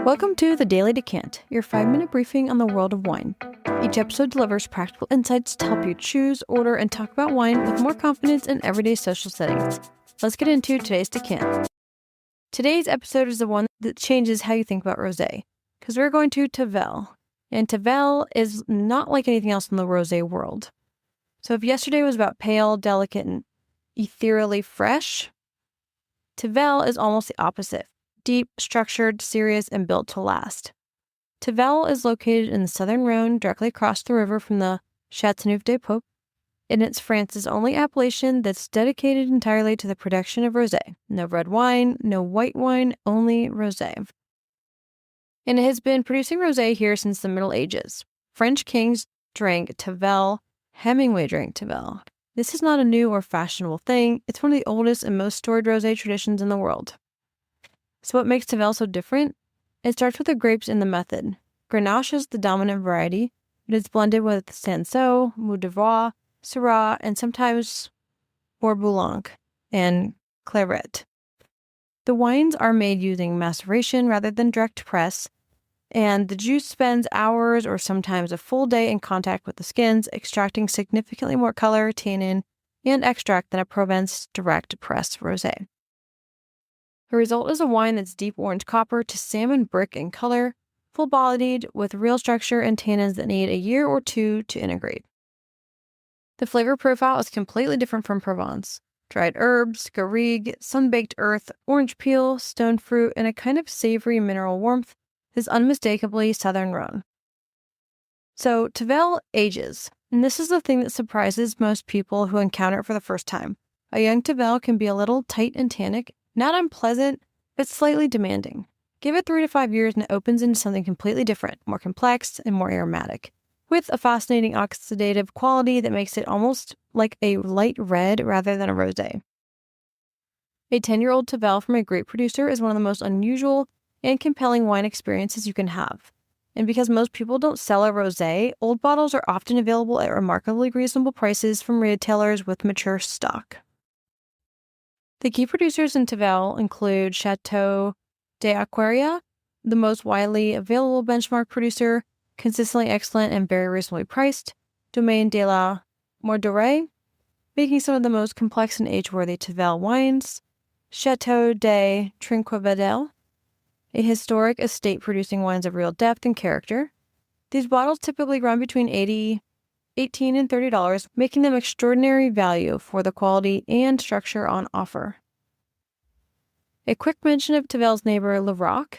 Welcome to the Daily Decant, your 5-minute briefing on the world of wine. Each episode delivers practical insights to help you choose, order, and talk about wine with more confidence in everyday social settings. Let's get into today's decant. Today's episode is the one that changes how you think about rosé, because we're going to Tavel. And Tavel is not like anything else in the rosé world. So if yesterday was about pale, delicate, and ethereally fresh, Tavel is almost the opposite. Deep, structured, serious, and built to last. Tavel is located in the Southern Rhône, directly across the river from the Châteauneuf-du-Pape, and it's France's only appellation that's dedicated entirely to the production of rosé. No red wine, no white wine, only rosé. And it has been producing rosé here since the Middle Ages. French kings drank Tavel, Hemingway drank Tavel. This is not a new or fashionable thing. It's one of the oldest and most storied rosé traditions in the world. So what makes Tavel so different? It starts with the grapes in the method. Grenache is the dominant variety. It is blended with Cinsault, Mou d'Ivoire, Syrah, and sometimes Bourg Boulogne and Claret. The wines are made using maceration rather than direct press, and the juice spends hours or sometimes a full day in contact with the skins, extracting significantly more color, tannin, and extract than a Provence direct press rosé. The result is a wine that's deep orange copper to salmon brick in color, full-bodied, with real structure and tannins that need a year or two to integrate. The flavor profile is completely different from Provence. Dried herbs, garrigue, sun-baked earth, orange peel, stone fruit, and a kind of savory mineral warmth is unmistakably Southern Rhône. So Tavel ages, and this is the thing that surprises most people who encounter it for the first time. A young Tavel can be a little tight and tannic, not unpleasant, but slightly demanding. Give it 3 to 5 years and it opens into something completely different, more complex and more aromatic, with a fascinating oxidative quality that makes it almost like a light red rather than a rosé. A 10-year-old Tavel from a grape producer is one of the most unusual and compelling wine experiences you can have. And because most people don't sell a rosé, old bottles are often available at remarkably reasonable prices from retailers with mature stock. The key producers in Tavel include Château d'Aquarria, the most widely available benchmark producer, consistently excellent and very reasonably priced, Domaine de la Mordorée, making some of the most complex and age-worthy Tavel wines, Château de Trinquevedel, a historic estate producing wines of real depth and character. These bottles typically run between $18 and $30, making them extraordinary value for the quality and structure on offer. A quick mention of Tavel's neighbor, Lirac.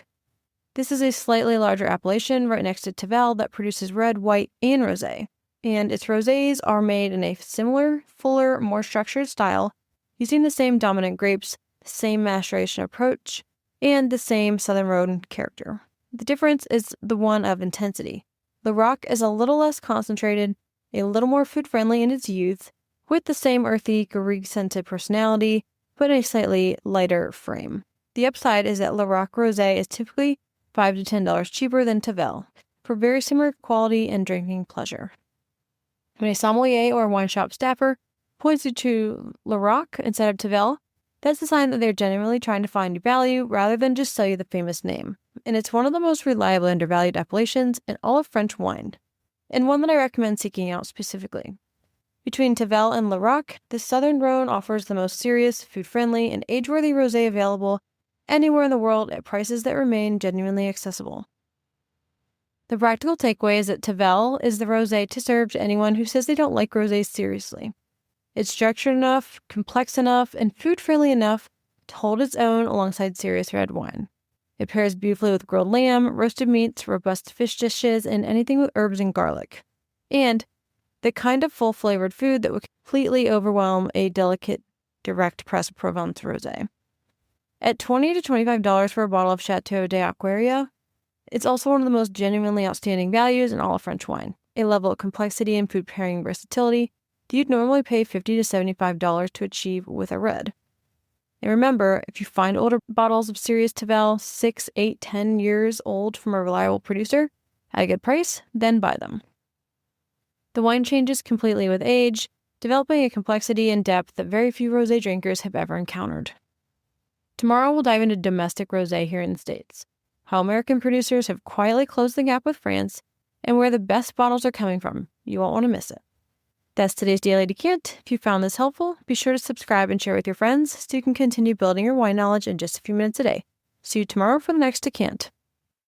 This is a slightly larger appellation right next to Tavel that produces red, white, and rosé, and its rosés are made in a similar, fuller, more structured style, using the same dominant grapes, the same maceration approach, and the same Southern Rhône character. The difference is the one of intensity. Lirac is a little less concentrated, a little more food-friendly in its youth, with the same earthy, garrigue-scented personality, but a slightly lighter frame. The upside is that Lirac Rosé is typically $5 to $10 cheaper than Tavel, for very similar quality and drinking pleasure. When a sommelier or wine shop staffer points you to Lirac instead of Tavel, that's a sign that they're genuinely trying to find you value rather than just sell you the famous name. And it's one of the most reliable and undervalued appellations in all of French wine, and one that I recommend seeking out specifically. Between Tavel and Lirac, the Southern Rhône offers the most serious, food-friendly, and age-worthy rosé available anywhere in the world at prices that remain genuinely accessible. The practical takeaway is that Tavel is the rosé to serve to anyone who says they don't like rosés seriously. It's structured enough, complex enough, and food-friendly enough to hold its own alongside serious red wine. It pairs beautifully with grilled lamb, roasted meats, robust fish dishes, and anything with herbs and garlic. And the kind of full-flavored food that would completely overwhelm a delicate, direct press Provence rosé. At $20 to $25 for a bottle of Château d'Aquarria, it's also one of the most genuinely outstanding values in all of French wine, a level of complexity and food pairing versatility that you'd normally pay $50 to $75 to achieve with a red. And remember, if you find older bottles of serious Tavel, 6, 8, 10 years old from a reliable producer, at a good price, then buy them. The wine changes completely with age, developing a complexity and depth that very few rosé drinkers have ever encountered. Tomorrow we'll dive into domestic rosé here in the States. how American producers have quietly closed the gap with France, and where the best bottles are coming from. You won't want to miss it. That's today's Daily Decant. If you found this helpful, be sure to subscribe and share with your friends so you can continue building your wine knowledge in just a few minutes a day. See you tomorrow for the next decant.